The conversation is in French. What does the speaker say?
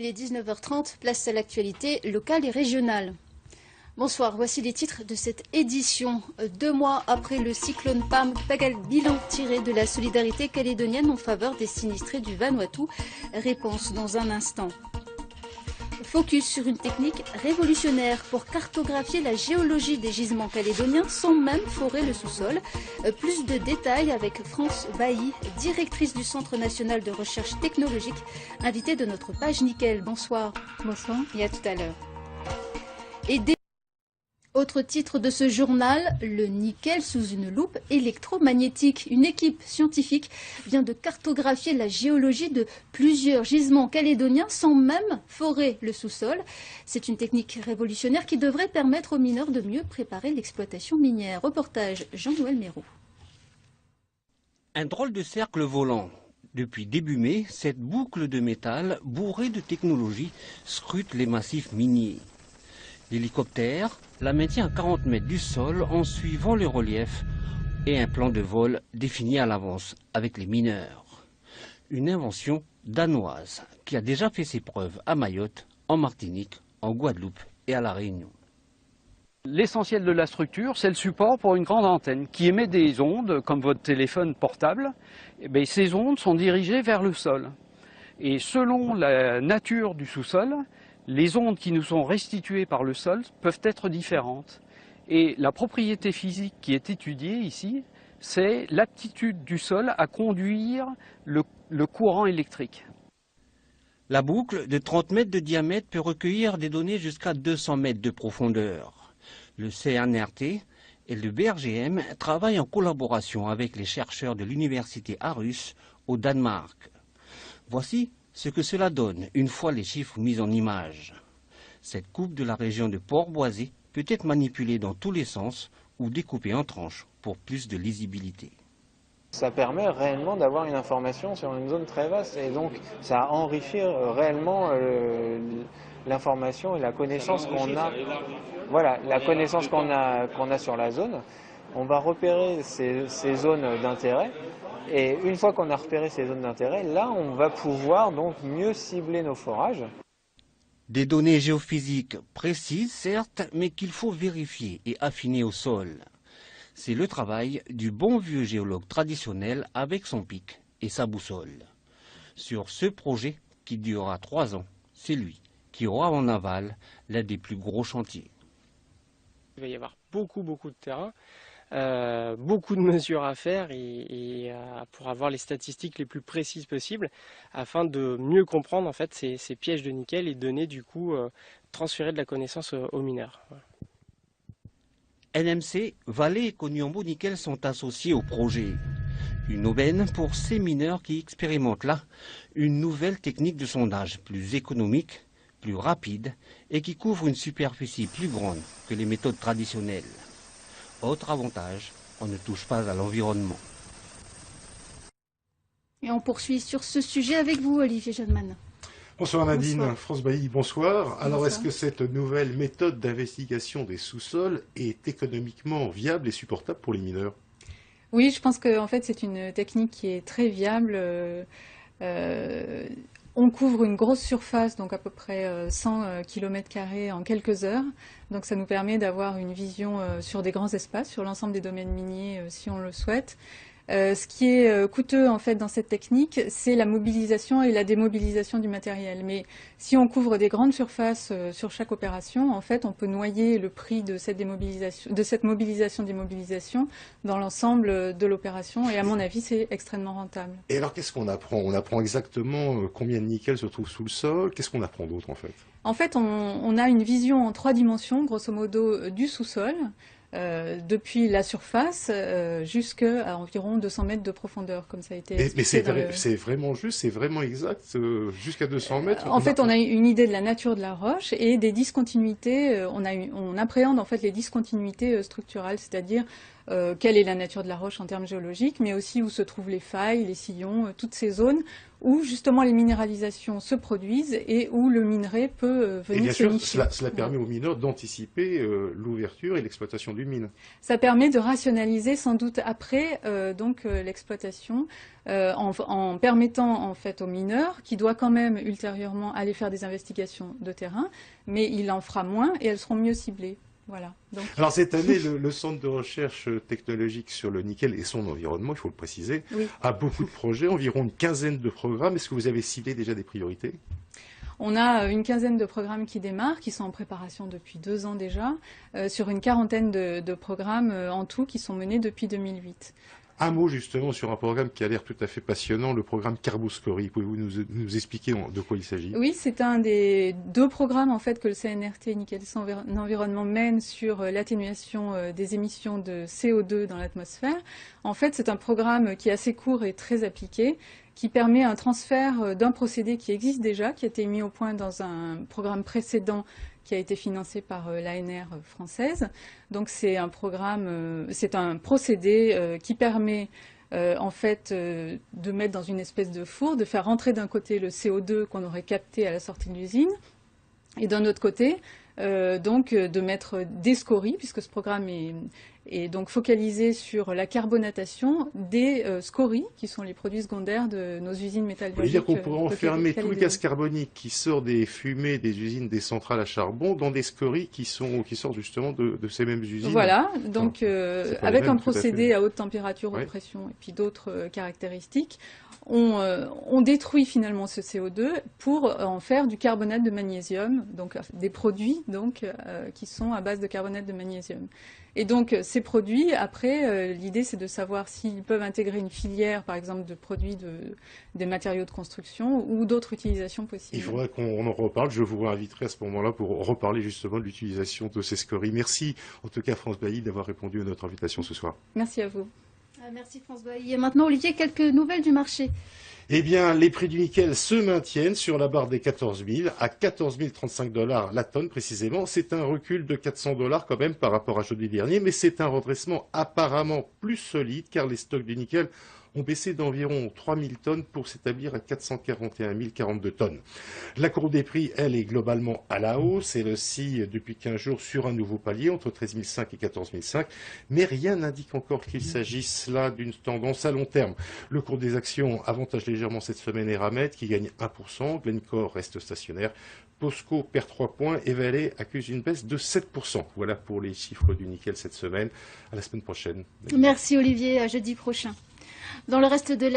Il est 19h30, place à l'actualité locale et régionale. Bonsoir, voici les titres de cette édition. 2 mois après le cyclone Pam, bilan tiré de la solidarité calédonienne en faveur des sinistrés du Vanuatu. Réponse dans un instant. Focus sur une technique révolutionnaire pour cartographier la géologie des gisements calédoniens sans même forer le sous-sol. Plus de détails avec France Bailly, directrice du Centre national de recherche technologique, invitée de notre page Nickel. Bonsoir. Bonsoir. Et à tout à l'heure. Autre titre de ce journal, le nickel sous une loupe électromagnétique. Une équipe scientifique vient de cartographier la géologie de plusieurs gisements calédoniens sans même forer le sous-sol. C'est une technique révolutionnaire qui devrait permettre aux mineurs de mieux préparer l'exploitation minière. Reportage Jean-Noël Méraud. Un drôle de cercle volant. Depuis début mai, cette boucle de métal bourrée de technologie scrute les massifs miniers. L'hélicoptère la maintient à 40 mètres du sol en suivant le relief et un plan de vol défini à l'avance avec les mineurs. Une invention danoise qui a déjà fait ses preuves à Mayotte, en Martinique, en Guadeloupe et à La Réunion. L'essentiel de la structure, c'est le support pour une grande antenne qui émet des ondes, comme votre téléphone portable. Et ces ondes sont dirigées vers le sol. Et selon la nature du sous-sol, les ondes qui nous sont restituées par le sol peuvent être différentes. Et la propriété physique qui est étudiée ici, c'est l'aptitude du sol à conduire le courant électrique. La boucle de 30 mètres de diamètre peut recueillir des données jusqu'à 200 mètres de profondeur. Le CNRT et le BRGM travaillent en collaboration avec les chercheurs de l'université Aarhus au Danemark. Voici ce que cela donne une fois les chiffres mis en image. Cette coupe de la région de Port-Boisé peut être manipulée dans tous les sens ou découpée en tranches pour plus de lisibilité. Ça permet réellement d'avoir une information sur une zone très vaste et donc ça enrichit réellement l'information et la connaissance qu'on a. Voilà, la connaissance qu'on a sur la zone. On va repérer ces zones d'intérêt. Et une fois qu'on a repéré ces zones d'intérêt, là, on va pouvoir donc mieux cibler nos forages. Des données géophysiques précises, certes, mais qu'il faut vérifier et affiner au sol. C'est le travail du bon vieux géologue traditionnel avec son pic et sa boussole. Sur ce projet qui durera 3 ans, c'est lui qui aura en aval l'un des plus gros chantiers. Il va y avoir beaucoup de terrain. Beaucoup de mesures à faire et pour avoir les statistiques les plus précises possibles afin de mieux comprendre en fait ces pièges de nickel et donner du coup transférer de la connaissance aux mineurs. Voilà. NMC, Vallée et Koniambo Nickel sont associés au projet. Une aubaine pour ces mineurs qui expérimentent là une nouvelle technique de sondage plus économique, plus rapide et qui couvre une superficie plus grande que les méthodes traditionnelles. Autre avantage, on ne touche pas à l'environnement. Et on poursuit sur ce sujet avec vous, Olivier Jeanneman. Bonsoir Nadine, Bonsoir. France Bailly, bonsoir. Alors Bonsoir. est-ce que cette nouvelle méthode d'investigation des sous-sols est économiquement viable et supportable pour les mineurs? Oui, je pense que en fait, c'est une technique qui est très viable. On couvre une grosse surface, donc à peu près 100 km² en quelques heures. Donc ça nous permet d'avoir une vision sur des grands espaces, sur l'ensemble des domaines miniers si on le souhaite. Ce qui est coûteux en fait dans cette technique, c'est la mobilisation et la démobilisation du matériel. Mais si on couvre des grandes surfaces sur chaque opération, en fait, on peut noyer le prix de cette mobilisation-démobilisation dans l'ensemble de l'opération. Et à mon avis, c'est extrêmement rentable. Et alors qu'est-ce qu'on apprend? On apprend exactement combien de nickel se trouve sous le sol. Qu'est-ce qu'on apprend d'autre en fait? En fait, on a une vision en 3 dimensions, grosso modo, du sous-sol. Depuis la surface jusqu'à environ 200 mètres de profondeur, comme ça a été expliqué. Mais c'est vraiment juste, c'est vraiment exact, jusqu'à 200 mètres. En fait, on a une idée de la nature de la roche et des discontinuités. On appréhende en fait les discontinuités structurales, c'est-à-dire quelle est la nature de la roche en termes géologiques, mais aussi où se trouvent les failles, les sillons, toutes ces zones où justement les minéralisations se produisent et où le minerai peut Et venir bien se sûr, nicher. cela permet aux mineurs d'anticiper l'ouverture et l'exploitation d'une mine. Ça permet de rationaliser sans doute après l'exploitation en permettant en fait aux mineurs, qui doit quand même ultérieurement aller faire des investigations de terrain, mais il en fera moins et elles seront mieux ciblées. Voilà. Donc... Alors cette année, le Centre de recherche technologique sur le nickel et son environnement, il faut le préciser, oui. a beaucoup de projets, environ une quinzaine de programmes. Est-ce que vous avez ciblé déjà des priorités? On a une quinzaine de programmes qui démarrent, qui sont en préparation depuis 2 ans déjà, sur une quarantaine de programmes en tout qui sont menés depuis 2008. Un mot justement sur un programme qui a l'air tout à fait passionnant, le programme Carboscorie. Pouvez-vous nous expliquer de quoi il s'agit? Oui, c'est un des 2 programmes en fait que le CNRT Nickel Sans Environnement mène sur l'atténuation des émissions de CO2 dans l'atmosphère. En fait, c'est un programme qui est assez court et très appliqué, qui permet un transfert d'un procédé qui existe déjà, qui a été mis au point dans un programme précédent qui a été financé par l'ANR française. Donc c'est un programme, c'est un procédé qui permet en fait de mettre dans une espèce de four, de faire rentrer d'un côté le CO2 qu'on aurait capté à la sortie de l'usine, et d'un autre côté donc de mettre des scories, puisque ce programme est donc focalisé sur la carbonatation des scories, qui sont les produits secondaires de nos usines métallurgiques. Ça veut dire qu'on pourrait enfermer tout le gaz carbonique qui sort des fumées des usines, des centrales à charbon, dans des scories qui sortent justement de ces mêmes usines. Voilà, donc avec un procédé à haute température, haute pression, et puis d'autres caractéristiques, on détruit finalement ce CO2 pour en faire du carbonate de magnésium, donc des produits donc, qui sont à base de carbonate de magnésium. Et donc ces produits, après, l'idée c'est de savoir s'ils peuvent intégrer une filière, par exemple, de produits des matériaux de construction ou d'autres utilisations possibles. Il faudrait qu'on en reparle. Je vous réinviterai à ce moment-là pour reparler justement de l'utilisation de ces scories. Merci en tout cas France Bailly d'avoir répondu à notre invitation ce soir. Merci à vous. Merci France Bailly. Et maintenant Olivier, quelques nouvelles du marché. Eh bien, les prix du nickel se maintiennent sur la barre des 14 000, à 14 035 $ la tonne précisément. C'est un recul de 400 $ quand même par rapport à jeudi dernier, mais c'est un redressement apparemment plus solide car les stocks du nickel ont baissé d'environ 3 000 tonnes pour s'établir à 441 042 tonnes. La courbe des prix, elle, est globalement à la hausse. Elle oscille depuis 15 jours sur un nouveau palier entre 13 500 et 14 500. Mais rien n'indique encore qu'il s'agisse là d'une tendance à long terme. Le cours des actions avantage légèrement cette semaine Eramet qui gagne 1%. Glencore reste stationnaire. POSCO perd 3 points et Vale accuse une baisse de 7%. Voilà pour les chiffres du nickel cette semaine. À la semaine prochaine. Merci Olivier, à jeudi prochain. Dans le reste de la